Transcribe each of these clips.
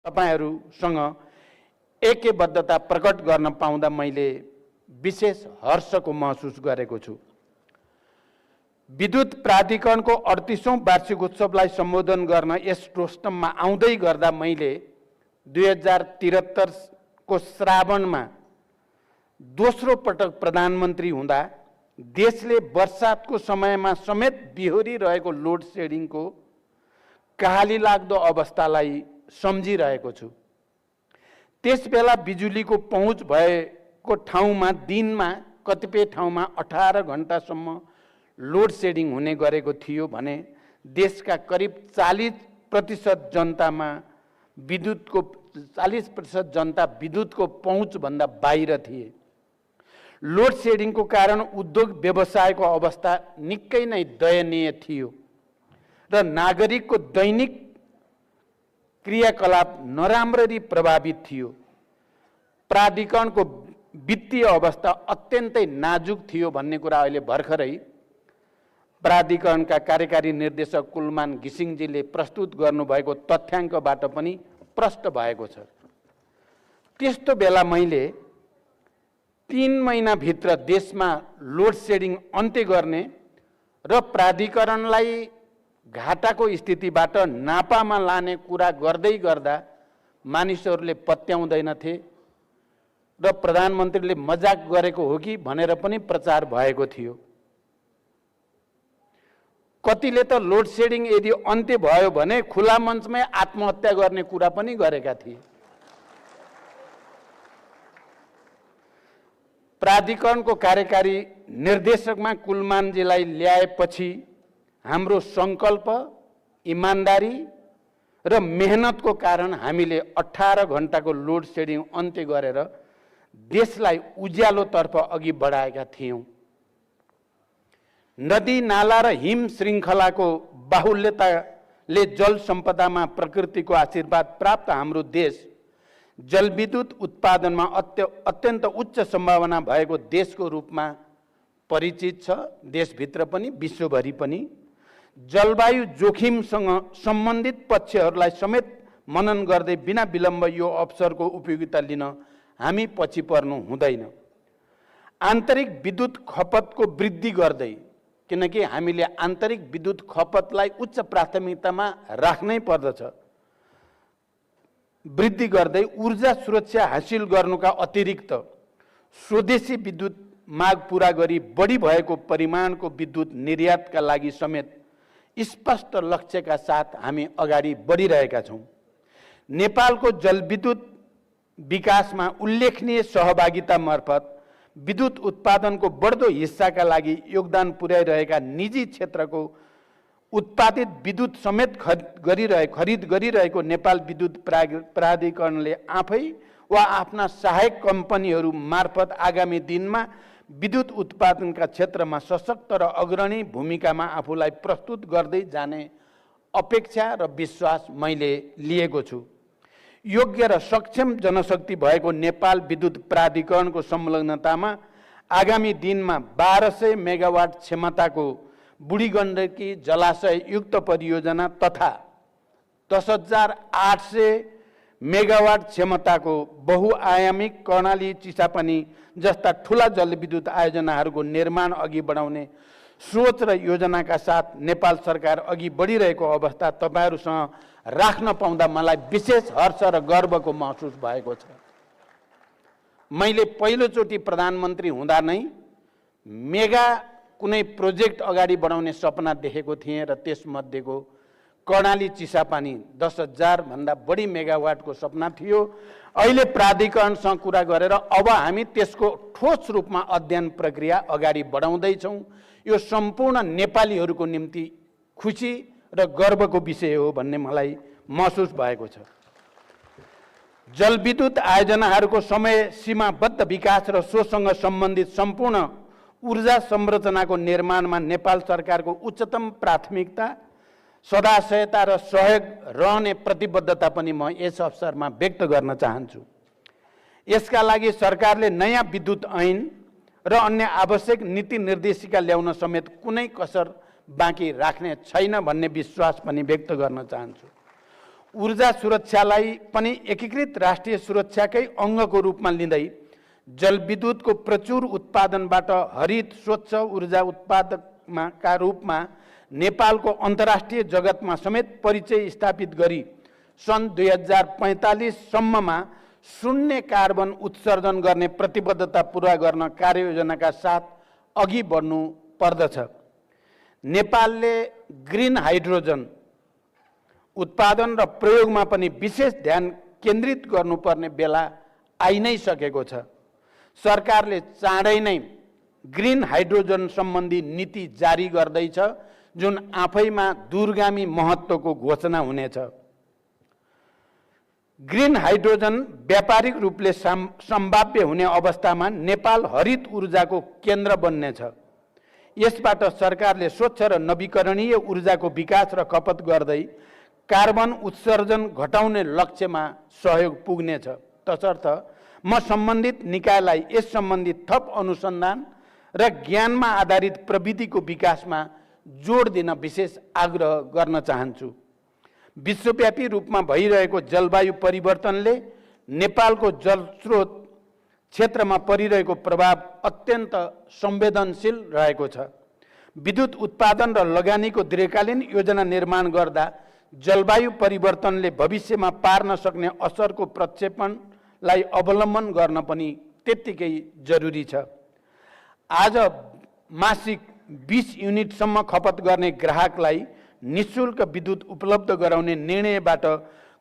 तपाईहरुसँग ऐक्यबद्धता प्रकट गर्न पाउँदा मैले विशेष हर्षको महसुस गरेको छु। विद्युत प्राधिकरणको 38औं वार्षिक उत्सवलाई सम्बोधन गर्न यस रोस्टममा आउँदै गर्दा मैले 2073 को श्रावणमा दोस्रो पटक प्रधानमन्त्री हुँदा देशले वर्षातको समयमा समेत बिहोरी रहेको लोड सेडिङको कहाली लाग्दो अवस्थालाई सम्झिरहेको छु। त्यसबेला बिजुलीको पहुँच भएको ठाउँमा दिनमा कतिपय ठाउँमा 18 घण्टासम्म लोड सेडिङ हुने गरेको थियो भने देशका करिब 40% जनतामा विद्युतको 40% जनता विद्युतको पहुँच भन्दा बाहिर थिए। लोड सेडिङको कारण उद्योग व्यवसायको अवस्था निकै नै दयनीय थियो र नागरिकको दैनिक क्रियाकलाप नराम्ररी प्रभावित थियो। प्राधिकरणको वित्तीय अवस्था अत्यन्तै नाजुक थियो भन्ने कुरा अहिले भर्खरै प्राधिकरणका कार्यकारी निर्देशक कुलमान घिसिङजीले प्रस्तुत गर्नुभएको तथ्याङ्कबाट पनि प्रष्ट भएको छ। त्यस्तो बेला मैले 3 महिनाभित्र देशमा लोड सेडिङ अन्त्य गर्ने र प्राधिकरणलाई घाटाको स्थितिबाट नापामा लाने कुरा गर्दै गर्दा मानिसहरूले पत्याउँदैनथे र प्रधानमन्त्रीले मजाक गरेको हो कि भनेर पनि प्रचार भएको थियो। कतिले त लोड सेडिङ यदि अन्त्य भयो भने खुला मञ्चमै आत्महत्या गर्ने कुरा पनि गरेका थिए। प्राधिकरणको कार्यकारी निर्देशकमा कुलमानजीलाई ल्याएपछि हाम्रो संकल्प, इमानदारी र मेहनतको कारण हामीले 18 घण्टाको लोड सेडिङ अन्त्य गरेर देशलाई उज्यालोतर्फ अघि बढाएका थियौं। नदी नाला र हिम श्रृङ्खलाको बाहुल्यताले जल सम्पदामा प्रकृतिको आशीर्वाद प्राप्त हाम्रो देश जलविद्युत उत्पादनमा अत्यन्त उच्च सम्भावना भएको देशको रूपमा परिचित छ। देशभित्र पनि विश्वभरि पनि जलवायु जोखिमसँग सम्बन्धित पक्षहरूलाई समेत मनन गर्दै बिना विलम्ब यो अवसरको उपयोगिता लिन हामी पछि पर्नु हुँदैन। आन्तरिक विद्युत खपतको वृद्धि गर्दै, किनकि हामीले आन्तरिक विद्युत खपतलाई उच्च प्राथमिकतामा राख्नै पर्दछ, वृद्धि गर्दै ऊर्जा सुरक्षा हासिल गर्नुका अतिरिक्त स्वदेशी विद्युत माग पूरा गरी बढी भएको परिमाणको विद्युत निर्यातका लागि समेत स्पष्ट लक्ष्यका साथ हामी अगाडि बढिरहेका छौं। नेपालको जलविद्युत विकासमा उल्लेखनीय सहभागिता मार्फत विद्युत उत्पादनको बढ्दो हिस्साका लागि योगदान पुर्याइरहेका निजी क्षेत्रको उत्पादित विद्युत समेत खरिद गरिरहेको नेपाल विद्युत प्राधिकरणले आफै वा आफ्ना सहायक कम्पनीहरू मार्फत आगामी दिनमा विद्युत उत्पादनका क्षेत्रमा सशक्त र अग्रणी भूमिकामा आफूलाई प्रस्तुत गर्दै जाने अपेक्षा र विश्वास मैले लिएको छु। योग्य र सक्षम जनशक्ति भएको नेपाल विद्युत प्राधिकरणको संलग्नतामा आगामी दिनमा 1200 मेगावाट क्षमताको बुढीगण्डकी जलाशय युक्त परियोजना तथा 10,800 मेगावाट क्षमताको बहुआयामिक कर्णाली चिसापानी जस्ता ठूला जलविद्युत आयोजनाहरूको निर्माण अघि बढाउने सोच र योजनाका साथ नेपाल सरकार अघि बढिरहेको अवस्था तपाईहरुसँग राख्न पाउँदा मलाई विशेष हर्ष र गर्वको महसुस भएको छ। मैले पहिलोचोटि प्रधानमन्त्री हुँदा नै मेगा कुनै प्रोजेक्ट अगाडि बढाउने सपना देखेको थिएँ र त्यसमध्येको कर्णाली चिसापानी 10,000 भन्दा बढी मेगावाटको सपना थियो। अहिले प्राधिकरणसँग कुरा गरेर अब हामी त्यसको ठोस रूपमा अध्ययन प्रक्रिया अगाडि बढाउँदै छौं। यो सम्पूर्ण नेपालीहरूको निम्ति खुशी र गर्वको विषय हो भन्ने मलाई महसुस भएको छ। जलविद्युत आयोजनाहरूको समय सीमाबद्ध विकास र सोसँग सम्बन्धित सम्पूर्ण ऊर्जा संरचनाको निर्माणमा नेपाल सरकारको उच्चतम प्राथमिकता, सदाशयता र सहयोग रहने प्रतिबद्धता पनि म यस अवसरमा व्यक्त गर्न चाहन्छु। यसका लागि सरकारले नयाँ विद्युत ऐन र अन्य आवश्यक नीति निर्देशिका ल्याउन समेत कुनै कसर बाँकी राख्ने छैन भन्ने विश्वास पनि व्यक्त गर्न चाहन्छु। ऊर्जा सुरक्षालाई पनि एकीकृत राष्ट्रिय सुरक्षाकै अङ्गको रूपमा लिँदै जलविद्युतको प्रचुर उत्पादनबाट हरित स्वच्छ ऊर्जा उत्पादकका रूपमा नेपालको अन्तर्राष्ट्रिय जगतमा समेत परिचय स्थापित गरी सन् 2045 सम्ममा शून्य कार्बन उत्सर्जन गर्ने प्रतिबद्धता पूरा गर्न कार्ययोजनाका साथ अघि बढ्नु पर्दछ। नेपालले ग्रीन हाइड्रोजन उत्पादन र प्रयोगमा पनि विशेष ध्यान केन्द्रित गर्नुपर्ने बेला आइ नै सकेको छ। सरकारले चाँडै नै ग्रीन हाइड्रोजन सम्बन्धी नीति जारी गर्दैछ, जुन आफैमा दूरगामी महत्त्वको घोषणा हुनेछ। ग्रीन हाइड्रोजन व्यापारिक रूपले सम्भाव्य हुने अवस्थामा नेपाल हरित ऊर्जाको केन्द्र बन्नेछ। यसबाट सरकारले स्वच्छ र नवीकरणीय ऊर्जाको विकास र खपत गर्दै कार्बन उत्सर्जन घटाउने लक्ष्यमा सहयोग पुग्नेछ। तसर्थ म सम्बन्धित निकायलाई यस सम्बन्धी थप अनुसन्धान र ज्ञानमा आधारित प्रविधिको विकासमा जोड दिन विशेष आग्रह गर्न चाहन्छु। विश्वव्यापी रूपमा भइरहेको जलवायु परिवर्तनले नेपालको जलस्रोत क्षेत्रमा परिरहेको प्रभाव अत्यन्त संवेदनशील रहेको छ। विद्युत उत्पादन र लगानीको दीर्घकालीन योजना निर्माण गर्दा जलवायु परिवर्तनले भविष्यमा पार्न सक्ने असरको प्रक्षेपणलाई अवलम्बन गर्न पनि त्यत्तिकै जरुरी छ। आज मासिक 20 युनिटसम्म खपत गर्ने ग्राहकलाई निःशुल्क विद्युत उपलब्ध गराउने निर्णयबाट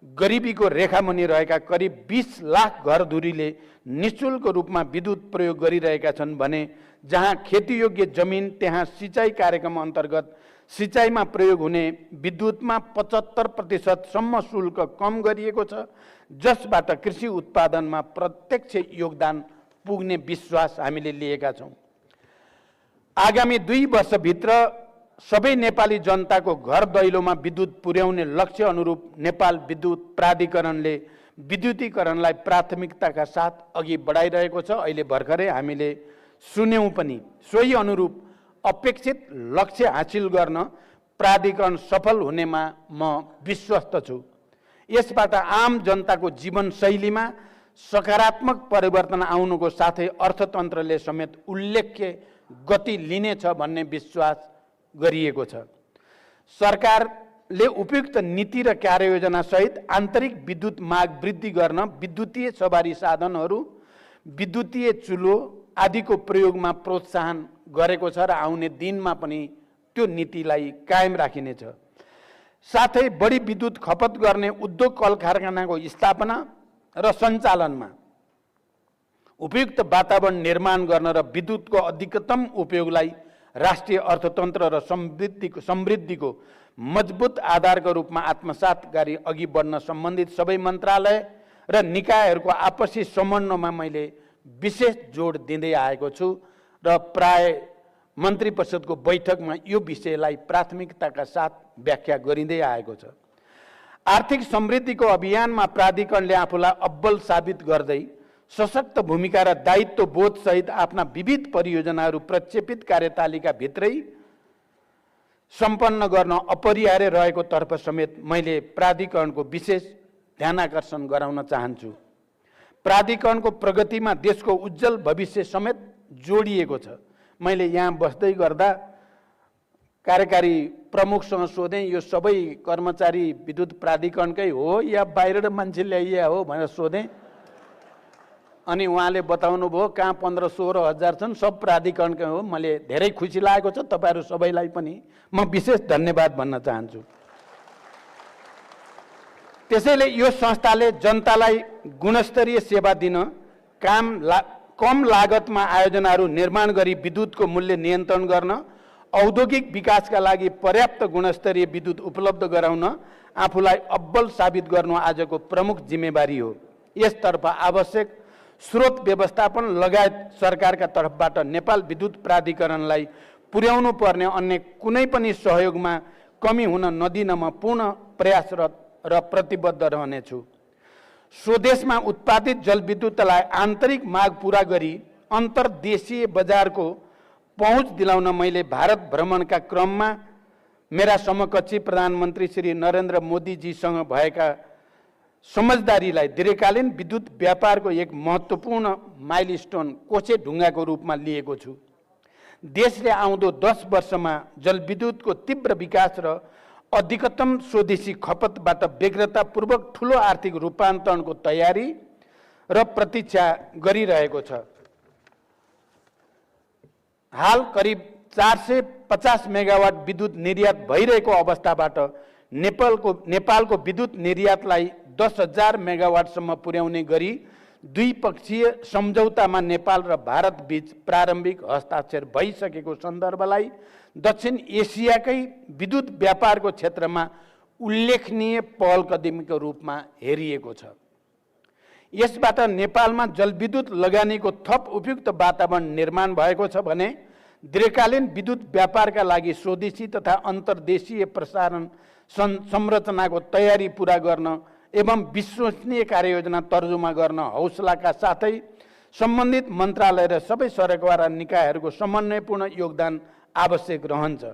गरिबीको रेखामुनि रहेका करिब 20 लाख घरधुरीले निःशुल्क रूपमा विद्युत प्रयोग गरिरहेका छन् भने जहाँ खेतीयोग्य जमिन त्यहाँ सिँचाइ कार्यक्रम अन्तर्गत सिँचाइमा प्रयोग हुने विद्युतमा 75% सम्म शुल्क कम गरिएको छ, जसबाट कृषि उत्पादनमा प्रत्यक्ष योगदान पुग्ने विश्वास हामीले लिएका छौँ। आगामी 2 वर्षभित्र सबै नेपाली जनताको घर दैलोमा विद्युत पुर्याउने लक्ष्य अनुरूप नेपाल विद्युत प्राधिकरणले विद्युतीकरणलाई प्राथमिकताका साथ अघि बढाइरहेको छ। अहिले भर्खरै हामीले सुन्यौं पनि। सोही अनुरूप अपेक्षित लक्ष्य हासिल गर्न प्राधिकरण सफल हुनेमा म विश्वस्त छु। यसबाट आम जनताको जीवनशैलीमा सकारात्मक परिवर्तन आउनुको साथै अर्थतन्त्रले समेत उल्लेख्य गति लिनेछ भन्ने विश्वास गरिएको छ। सरकारले उपयुक्त नीति र कार्ययोजना सहित आन्तरिक विद्युत माग वृद्धि गर्न विद्युतीय सवारी साधनहरू, विद्युतीय चुलो आदिको प्रयोगमा प्रोत्साहन गरेको छ र आउने दिनमा पनि त्यो नीतिलाई कायम राखिनेछ। साथै बढी विद्युत खपत गर्ने उद्योग कल कारखानाको स्थापना र सञ्चालनमा उपयुक्त वातावरण निर्माण गर्न र विद्युतको अधिकतम उपयोगलाई राष्ट्रिय अर्थतन्त्र र समृद्धिको मजबुत आधारको रूपमा आत्मसात गरी अघि बढ्न सम्बन्धित सबै मन्त्रालय र निकायहरूको आपसी समन्वयमा मैले विशेष जोड दिँदै आएको छु र प्राय मन्त्री परिषदको बैठकमा यो विषयलाई प्राथमिकताका साथ व्याख्या गरिँदै आएको छ। आर्थिक समृद्धिको अभियानमा प्राधिकरणले आफूलाई अब्बल साबित गर्दै सशक्त भूमिका र दायित्व बोध सहित आफ्ना विविध परियोजनाहरू प्रक्षेपित कार्यतालिका भित्रै सम्पन्न गर्न अपरिहार्य रहेको तर्फ समेत मैले प्राधिकरणको विशेष ध्यानाकर्षण गराउन चाहन्छु। प्राधिकरणको प्रगतिमा देशको उज्जवल भविष्य समेत जोडिएको छ। मैले यहाँ बस्दै गर्दा कार्यकारी प्रमुखसँग सोधेँ, यो सबै कर्मचारी विद्युत प्राधिकरणकै हो या बाहिरबाट मान्छे ल्याइया हो भनेर सोधेँ। अनि उहाँले बताउनु भयो कहाँ 15-16 हजार छन्, सब प्राधिकरणकै हो। मैले धेरै खुसी लागेको छ। तपाईहरू सबैलाई पनि म विशेष धन्यवाद भन्न चाहन्छु। त्यसैले यो संस्थाले जनतालाई गुणस्तरीय सेवा दिन कम लागतमा आयोजनाहरू निर्माण गरी विद्युतको मूल्य नियन्त्रण गर्न, औद्योगिक विकासका लागि पर्याप्त गुणस्तरीय विद्युत उपलब्ध गराउन आफूलाई अब्बल साबित गर्नु आजको प्रमुख जिम्मेवारी हो। यसतर्फ आवश्यक स्रोत व्यवस्थापन लगायत सरकारका तर्फबाट नेपाल विद्युत प्राधिकरणलाई पुर्याउनु पर्ने अन्य कुनै पनि सहयोगमा कमी हुन नदिन म पूर्ण प्रयासरत र प्रतिबद्ध रहनेछु। स्वदेशमा उत्पादित जलविद्युतलाई आन्तरिक माग पूरा गरी अन्तर्देशीय बजारको पहुँच दिलाउन मैले भारत भ्रमणका क्रममा मेरा समकक्षी प्रधानमन्त्री श्री नरेन्द्र मोदीजीसँग भएका समझदारीलाई दीर्घकालीन विद्युत व्यापारको एक महत्त्वपूर्ण माइलस्टोन कोसेढुङ्गाको रूपमा लिएको छु। देशले आउँदो 10 वर्षमा जलविद्युतको तीव्र विकास र अधिकतम स्वदेशी खपतबाट व्यग्रतापूर्वक ठूलो आर्थिक रूपान्तरणको तयारी र प्रतीक्षा गरिरहेको छ। हाल करिब 450 मेगावाट विद्युत निर्यात भइरहेको अवस्थाबाट नेपालको विद्युत निर्यातलाई 10,000 मेगावाटसम्म पुर्याउने गरी द्विपक्षीय सम्झौतामा नेपाल र भारत बीच प्रारम्भिक हस्ताक्षर भइसकेको सन्दर्भलाई दक्षिण एसियाकै विद्युत व्यापारको क्षेत्रमा उल्लेखनीय पहल कदमीको रूपमा हेरिएको छ। यसबाट नेपालमा जलविद्युत लगानीको थप उपयुक्त वातावरण निर्माण भएको छ भने दीर्घकालीन विद्युत व्यापारका लागि स्वदेशी तथा अन्तर्देशीय प्रसारण संरचनाको तयारी पूरा गर्न एवं विश्वसनीय कार्ययोजना तर्जुमा गर्न हौसलाका साथै सम्बन्धित मन्त्रालय र सबै सरकार र निकायहरूको समन्वयपूर्ण योगदान आवश्यक रहन्छ।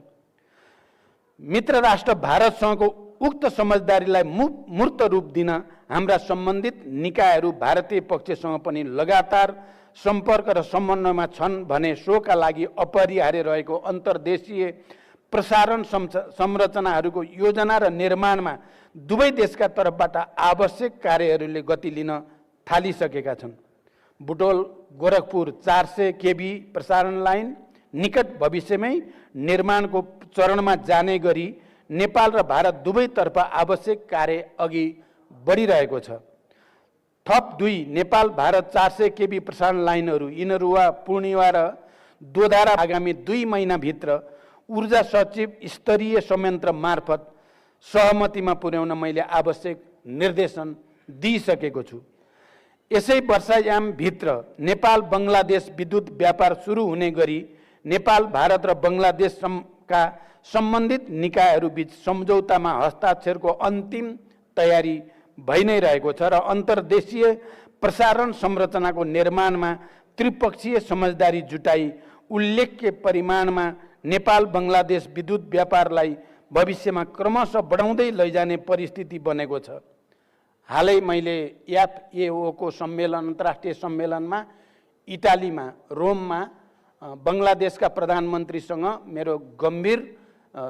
मित्र राष्ट्र भारतसँगको उक्त समझदारीलाई मूर्त रूप दिन हाम्रा सम्बन्धित निकायहरू भारतीय पक्षसँग पनि लगातार सम्पर्क र समन्वयमा छन् भने सोका लागि अपरिहार्य रहेको अन्तर्देशीय प्रसारण संरचनाहरूको योजना र निर्माणमा दुवै देशका तर्फबाट आवश्यक कार्यहरूले गति लिन थालिसकेका छन्। बुटोल गोरखपुर 400 केबी प्रसारण लाइन निकट भविष्यमै निर्माणको चरणमा जाने गरी नेपाल र भारत दुवैतर्फ आवश्यक कार्य अघि बढिरहेको छ। थप 2 नेपाल भारत 400 केबी प्रसारण लाइनहरू इनरुवा पूर्णिया र दोधारा आगामी 2 महिनाभित्र ऊर्जा सचिव स्तरीय संयन्त्र मार्फत सहमतिमा पुर्याउन मैले आवश्यक निर्देशन दिइसकेको छु। यसै वर्षायामभित्र नेपाल बङ्गलादेश विद्युत व्यापार सुरु हुने गरी नेपाल भारत र बङ्गलादेशका सम्बन्धित निकायहरूबीच सम्झौतामा हस्ताक्षरको अन्तिम तयारी भइ नै रहेको छ र अन्तर्देशीय प्रसारण संरचनाको निर्माणमा त्रिपक्षीय समझदारी जुटाई उल्लेख्य परिमाणमा नेपाल बङ्गलादेश विद्युत व्यापारलाई भविष्यमा क्रमशः बढाउँदै लैजाने परिस्थिति बनेको छ। हालै मैले FAO को सम्मेलन अन्तर्राष्ट्रिय सम्मेलनमा इटालीमा रोममा बङ्गलादेशका प्रधानमन्त्रीसँग मेरो गम्भीर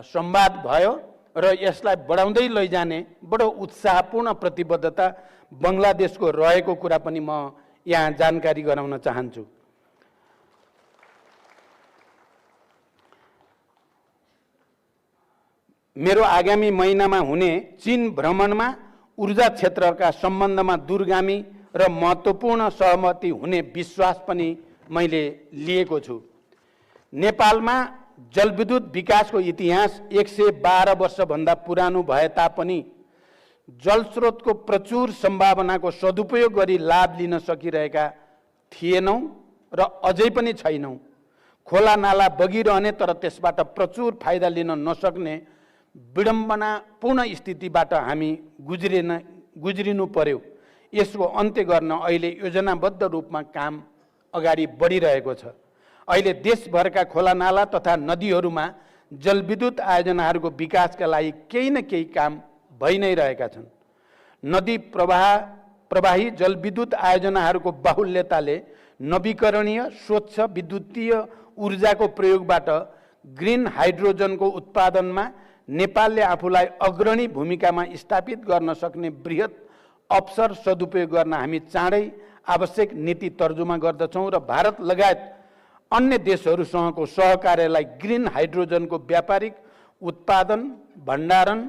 संवाद भयो र यसलाई बढाउँदै लैजाने बडो उत्साहपूर्ण प्रतिबद्धता बङ्गलादेशको रहेको कुरा पनि म यहाँ जानकारी गराउन चाहन्छु। मेरो आगामी महिनामा हुने चीन भ्रमणमा ऊर्जा क्षेत्रका सम्बन्धमा दूरगामी र महत्त्वपूर्ण सहमति हुने विश्वास पनि मैले लिएको छु। नेपालमा जलविद्युत विकासको इतिहास 112 वर्षभन्दा पुरानो भए तापनि जलस्रोतको प्रचुर सम्भावनाको सदुपयोग गरी लाभ लिन सकिरहेका थिएनौं र अझै पनि छैनौं। खोला नाला बगिरहने तर त्यसबाट प्रचुर फाइदा लिन नसक्ने विडम्बनापूर्ण स्थितिबाट हामी गुज्रिनु पर्यो। यसको अन्त्य गर्न अहिले योजनाबद्ध रूपमा काम अगाडि बढिरहेको छ। अहिले देशभरका खोला नाला तथा नदीहरूमा जलविद्युत आयोजनाहरूको विकासका लागि केही न केही काम भइ नै रहेका छन्। नदी प्रवाही जलविद्युत आयोजनाहरूको बाहुल्यताले नवीकरणीय स्वच्छ विद्युतीय ऊर्जाको प्रयोगबाट ग्रीन हाइड्रोजनको उत्पादनमा नेपालले आफूलाई अग्रणी भूमिकामा स्थापित गर्न सक्ने बृहत अवसर सदुपयोग गर्न हामी चाँडै आवश्यक नीति तर्जुमा गर्दछौँ र भारत लगायत अन्य देशहरूसँगको सहकार्यलाई ग्रीन हाइड्रोजनको व्यापारिक उत्पादन, भण्डारण,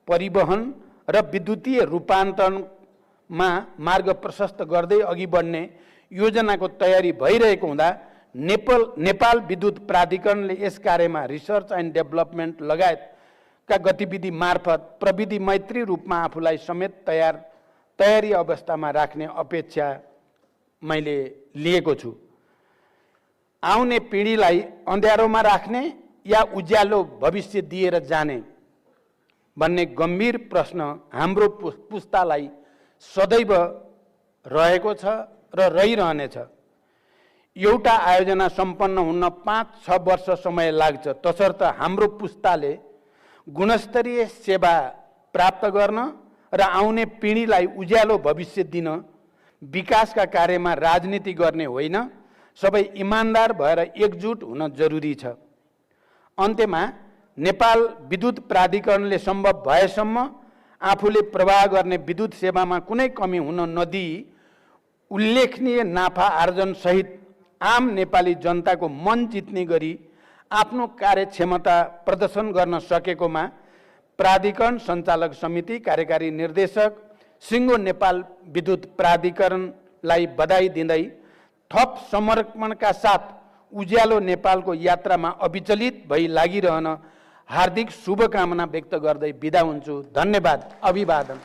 परिवहन र विद्युतीय रूपान्तरणमा मार्ग प्रशस्त गर्दै अघि बढ्ने योजनाको तयारी भइरहेको हुँदा नेपाल विद्युत प्राधिकरणले यस कार्यमा रिसर्च एन्ड डेभलपमेन्ट लगायतका गतिविधि मार्फत प्रविधि मैत्री रूपमा आफूलाई समेत तयारी अवस्थामा राख्ने अपेक्षा मैले लिएको छु। आउने पिँढीलाई अँध्यारोमा राख्ने या उज्यालो भविष्य दिएर जाने भन्ने गम्भीर प्रश्न हाम्रो पुस्तालाई सदैव रहेको छ र रहिरहनेछ। एउटा आयोजना सम्पन्न हुन 5-6 वर्ष समय लाग्छ, तसर्थ हाम्रो पुस्ताले गुणस्तरीय सेवा प्राप्त गर्न र आउने पिँढीलाई उज्यालो भविष्य दिन विकासका कार्यमा राजनीति गर्ने होइन, सबै इमानदार भएर एकजुट हुन जरुरी छ। अन्त्यमा नेपाल विद्युत प्राधिकरणले सम्भव भएसम्म आफूले प्रवाह गर्ने विद्युत सेवामा कुनै कमी हुन नदिई उल्लेखनीय नाफा आर्जन सहित आम नेपाली जनताको मन जित्ने गरी आफ्नो कार्यक्षमता प्रदर्शन गर्न सकेकोमा प्राधिकरण सञ्चालक समिति, कार्यकारी निर्देशक, सिङ्गो नेपाल विद्युत प्राधिकरणलाई बधाई दिँदै थप समर्पणका साथ उज्यालो नेपालको यात्रामा अविचलित भई लागिरहन हार्दिक शुभकामना व्यक्त गर्दै बिदा हुन्छु। धन्यवाद। अभिवादन।